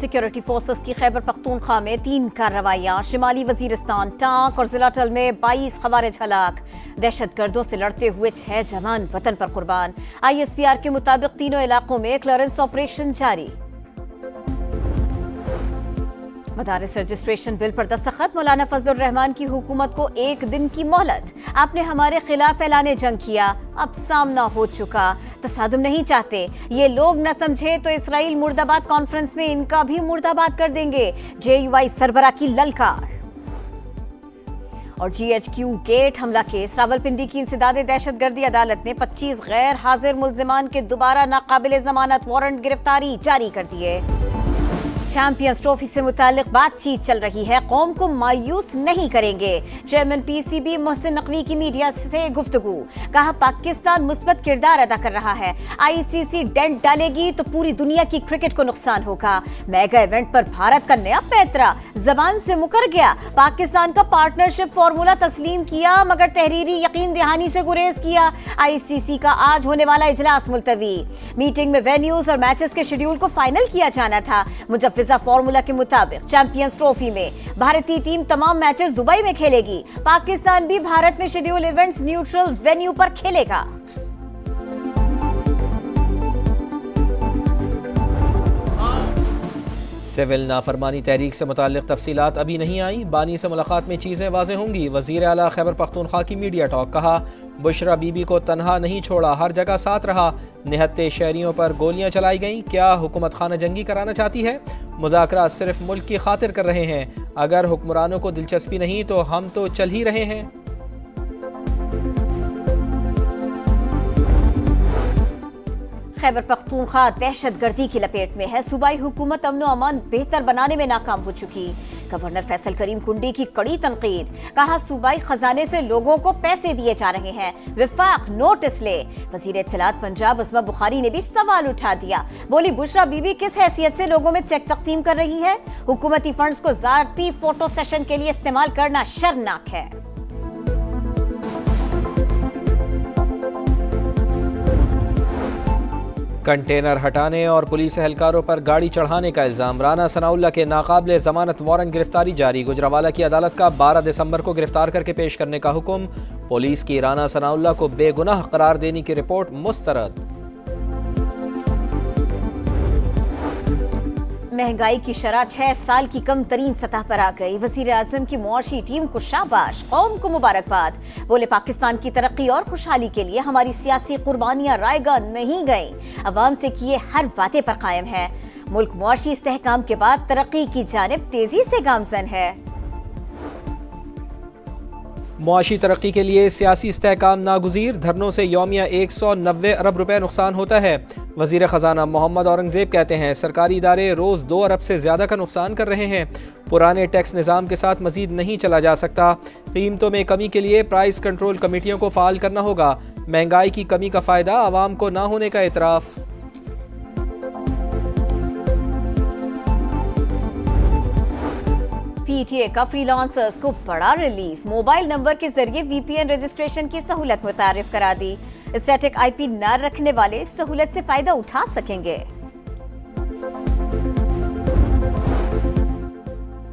Security forces की खैबर पख्तूनख्वा में 3 कार्रवाइयां, शिमाली Waziristan tank और जिला टल में 22 खवारिज हलाक। दहशतगर्दों से लड़ते हुए 6 जवान वतन पर कुर्बान। ISPR के मुताबिक तीनों इलाकों में क्लियरेंस ऑपरेशन जारी। मदारिस रजिस्ट्रेशन बिल पर दस्तखत, मौलाना फजल रहमान की हुकूमत को 1 दिन की मोहलत। आपने हमारे खिलाफ ऐलाने जंग किया, अब सामना हो चुका, तसादुम नहीं चाहते। ये लोग न समझे तो इसराइल मुर्दाबाद कॉन्फ्रेंस में इनका भी मुर्दाबाद कर देंगे। JUI सरबरा की ललकार। और GHQ गेट हमला केस, रावलपिंडी की इंसदादे दहशतगर्दी अदालत ने 25 गैर हाजिर मुल्जिमान के दोबारा नाकाबिले जमानत वारंट गिरफ्तारी जारी कर दिए। चैंपियंस ट्रॉफी से मुतालिक बातचीत चल रही है, कौम को मायूस नहीं करेंगे। चेयरमैन PCB मोहसिन नकवी की मीडिया से गुफ्तगू, कहा पाकिस्तान मुस्बत किरदार अदा कर रहा है, ICC डेंट डालेगी तो पूरी दुनिया की क्रिकेट को नुकसान होगा। मेगा इवेंट पर भारत का नया पैतरा, जबान से मुकर गया। पाकिस्तान का पार्टनरशिप फॉर्मूला तस्लीम किया मगर तहरीरी यकीन दहानी से गुरेज किया। ICC का आज होने वाला इजलास मुलतवी। मीटिंग में वेन्यूज और मैचेस के शेड्यूल को फाइनल किया जाना था। मुजफ्फिजा फॉर्मूला के मुताबिक चैंपियंस ट्रॉफी में भारतीय टीम तमाम मैचेस दुबई में खेलेगी। पाकिस्तान भी भारत में शेड्यूल इवेंट्स न्यूट्रल वेन्यू पर खेलेगा। सिविल नाफरमानी तहरीक से मुताल्लिक तफसीलात अभी नहीं आई, बानी से मुलाकात में चीज़ें वाज़ेह होंगी। वज़ीर आला खैबर पख्तूनख्वा की मीडिया टॉक, कहा बुशरा बीबी को तन्हा नहीं छोड़ा, हर जगह साथ रहा। निहत्ते शहरियों पर गोलियां चलाई गईं, क्या हुकूमत खाना जंगी कराना चाहती है? मुज़ाकरात सिर्फ मुल्क की खातिर कर रहे हैं, अगर हुक्मरानों को दिलचस्पी नहीं तो हम तो चल ही रहे हैं। खैबर पख्तूनख्वा दहशतगर्दी की लपेट में है, सूबाई हुकूमत अमन और अमान बेहतर बनाने में नाकाम हो चुकी। गवर्नर फैसल करीम कुंडी की कड़ी तनकीद, कहा सूबाई खजाने से लोगों को पैसे दिए जा रहे हैं, विफाक नोटिस ले। वजीर इत्तलात पंजाब अस्मा बुखारी ने भी सवाल उठा दिया, बोली बुशरा बीबी किस हैसियत से लोगों में चेक तकसीम कर रही है? हुकूमती फंड्स को ज़ाती फोटो सेशन के लिए इस्तेमाल करना शर्मनाक है। कंटेनर हटाने और पुलिस एहलकारों पर गाड़ी चढ़ाने का इल्जाम, राना सनाउल्लाह के नाकाबिले जमानत वारंट गिरफ्तारी जारी। गुजरावाला की अदालत का 12 दिसंबर को गिरफ्तार करके पेश करने का हुक्म। पुलिस की राना सनाउल्लाह को बेगुनाह करार देने की रिपोर्ट मुस्तरद। महंगाई की शरह 6 साल की कम तरीन सतह पर आ गई। वजीर आजम की मुआशी टीम को शाबाश, कौम को मुबारकबाद। बोले पाकिस्तान की तरक्की और खुशहाली के लिए हमारी सियासी कुर्बानियां रायगा नहीं गईं, अवाम से किए हर वादे पर कायम है। मुल्क मुआशी इस्तेहकाम के बाद तरक्की की जानिब तेजी से गामजन है। मुआशी तरक्की के लिए सियासी इस्तेहकाम नागुज़ीर, धरनों से यौमिया 190 अरब रुपए नुकसान होता है। वजीर ख़जाना मोहम्मद औरंगजेब कहते हैं सरकारी इदारे रोज़ 2 अरब से ज़्यादा का नुकसान कर रहे हैं। पुराने टैक्स निज़ाम के साथ मज़ीद नहीं चला जा सकता। कीमतों में कमी के लिए प्राइस कंट्रोल कमेटियों को फ़ाल करना होगा। महंगाई की कमी का फ़ायदा आवाम को ना होने का एतराफ़। PTA का फ्रीलांसर्स को बड़ा रिलीफ, मोबाइल नंबर के जरिए VPN रजिस्ट्रेशन की सहूलत मुतारिफ करा दी। स्टैटिक IP न रखने वाले सहूलत से फायदा उठा सकेंगे।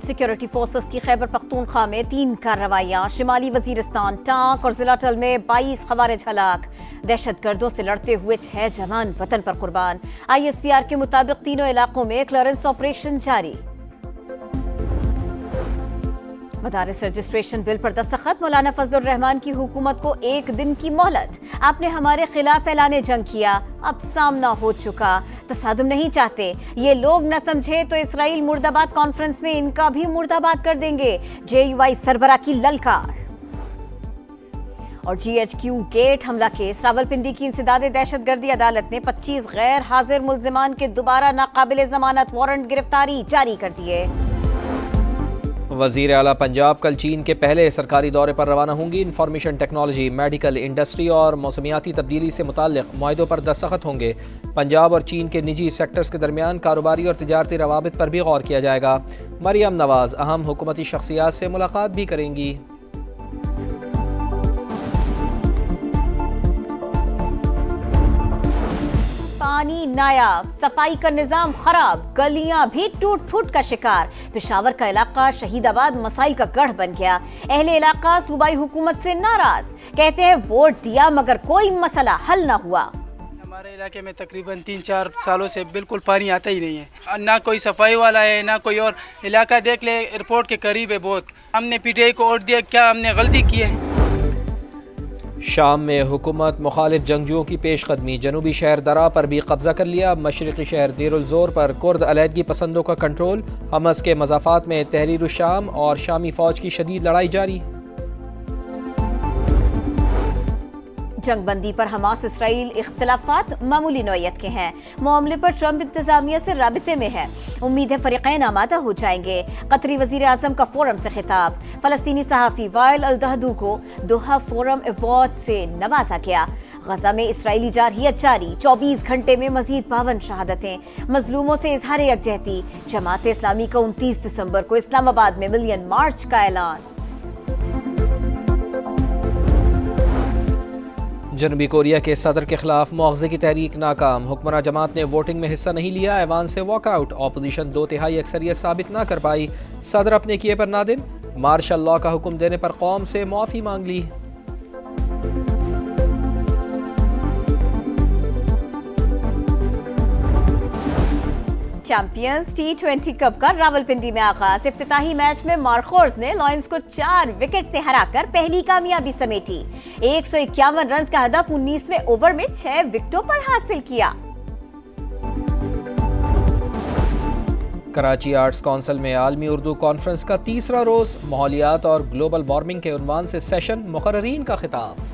सिक्योरिटी फोर्सेस की खैबर पख्तूनख्वा में 3 कार्रवाइयां, शिमाली वजीरिस्तान टांक और जिला टल में 22 खवारिज हलाक। दहशतगर्दों से लड़ते हुए 6 जवान वतन पर कुर्बान। ISPR के मुताबिक तीनों इलाकों में क्लियरेंस ऑपरेशन जारी। मदारिस रजिस्ट्रेशन बिल पर दस्तखत, मौलाना फजल रहमान की हुकूमत को 1 दिन की मोहलत। आपने हमारे खिलाफ ऐलाने जंग किया, अब सामना हो चुका, तसादुम नहीं चाहते। ये लोग न समझे तो इसराइल मुर्दाबाद कॉन्फ्रेंस में इनका भी मुर्दाबाद कर देंगे। JUI सरबरा की ललकार। और GHQ गेट हमला केस, रावलपिंडी की इंसदादे दहशतगर्दी अदालत ने 25 गैर हाजिर मुल्जिमान के दोबारा नाकाबिले जमानत वारंट गिरफ्तारी जारी कर दिए। वज़ीर आला पंजाब कल चीन के पहले सरकारी दौरे पर रवाना होंगी। इंफॉर्मेशन टेक्नोलॉजी, मेडिकल, इंडस्ट्री और मौसमियाती तब्दीली से मुताल्लिक़ मुआहिदों पर दस्तखत होंगे। पंजाब और चीन के निजी सेक्टर्स के दरमियान कारोबारी और तिजारती रवाबित पर भी गौर किया जाएगा। मरियम नवाज अहम हुकूमती शख्सियात से मुलाकात भी करेंगी। पानी नायाब, सफाई का निजाम खराब, गलियां भी टूट फूट का शिकार। पेशावर का इलाका शहीदाबाद मसाइल का गढ़ बन गया। अहले इलाका सूबाई हुकूमत से नाराज, कहते हैं वोट दिया मगर कोई मसला हल न हुआ। हमारे इलाके में तकरीबन 3-4 सालों से बिल्कुल पानी आता ही नहीं है, ना कोई सफाई वाला है ना कोई और। इलाका देख ले, एयरपोर्ट के करीब है बहुत। हमने पीटीआई को वोट दिया, क्या हमने गलती की है? शाम में हुकूमत मुखालिफ जंगजुओं की पेशकदमी, जनूबी शहर दरा पर भी कब्जा कर लिया। मशरक़ी शहर देरुल ज़ोर पर कुर्द अलहदगी पसंदों का कंट्रोल। हमस के मज़ाफ़ात में तहरीर शाम और शामी फ़ौज की शदीद लड़ाई जारी। जंगबंदी पर हमास इसराइल इख्तिलाफात मामूली नौयत के हैं। मामले पर ट्रंप इंतजामिया से राबिते में है। उम्मीद है फरीक़ैन आमादा हो जाएंगे। कतरी वज़ीर आज़म का फोरम से खिताब। फ़लस्तीनी सहाफ़ी वाइल अल-दहदू को दोहा फोरम अवार्ड से नवाजा गया। गजा में इसराइली जारहियत जारी, 24 घंटे में मजीद 52 शहादतें। मजलूमों से इजहार यकजहती। जमात इस्लामी का 29 दिसंबर को इस्लामाबाद में मिलियन मार्च का ऐलान। जनूबी कोरिया के सदर के खिलाफ मुआवजे की तहरीक नाकाम। हुक्मरान जमात ने वोटिंग में हिस्सा नहीं लिया, ऐवान से वॉकआउट। अपोजिशन 2/3 अक्सरियत साबित ना कर पाई। सदर अपने किए पर नादिम, मार्शल लॉ का हुक्म देने पर कौम से माफ़ी मांग ली। चैंपियंस T20 कप का रावलपिंडी में आगाज। इफ्तिताही मैच में मार्कोर्स ने लॉयंस को 4 विकेट से हराकर पहली कामयाबी समेटी। 151 रन का हदफ 19वें ओवर में 6 विकेटों पर हासिल किया। कराची आर्ट्स काउंसिल में आलमी उर्दू कॉन्फ्रेंस का तीसरा रोज। माहौलियात और ग्लोबल वार्मिंग के उन्वान से सेशन, मुकर्ररीन का खिताब।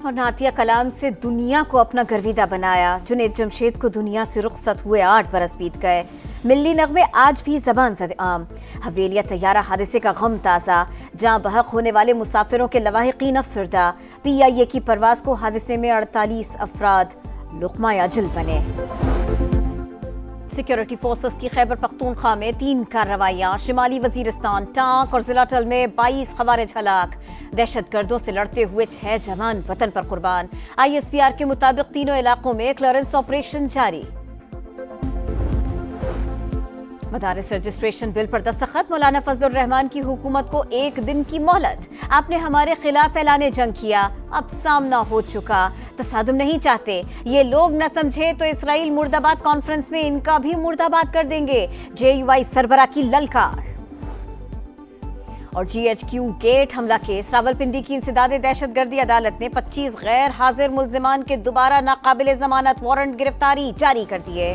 और नातिया कलाम से दुनिया को अपना गर्विदा बनाया। जुनैद जमशेद को दुनिया से रुखसत हुए 8 बरस बीत गए। मिल्ली नगमे आज भी ज़बान ज़द आम। हवेलिया तैयारा हादसे का गम ताज़ा, जहां बहक होने वाले मुसाफिरों के लवाहिकीन अफसरदा। PIA की परवाज को हादसे में 48 अफराद लुक़मा अजल बने। सिक्योरिटी फोर्सेस की खैबर पख्तूनख्वा में 3 कार्रवाइयां। शिमाली वजीरिस्तान, टांक और जिला टल में 22 खवारिज हलाक। दहशतगर्दों से लड़ते हुए 6 जवान वतन पर कुर्बान। ISPR के मुताबिक तीनों इलाकों में क्लियरेंस ऑपरेशन जारी। मदारिस रजिस्ट्रेशन बिल पर दस्तखत। मौलाना फजलुर रहमान की हुकूमत को 1 दिन की मोहलत। आपने हमारे खिलाफ ऐलाने जंग किया, अब सामना हो चुका। तसादुम नहीं चाहते, ये लोग न समझे तो इसराइल मुर्दाबाद कॉन्फ्रेंस में इनका भी मुर्दाबाद कर देंगे। JUI सरबरा की ललकार। और GHQ गेट हमला केस। रावलपिंडी की इंसदाद दहशतगर्दी अदालत ने 25 गैर हाजिर मुल्जिमान के दोबारा नाकाबिल जमानत वारंट गिरफ्तारी जारी कर दिए।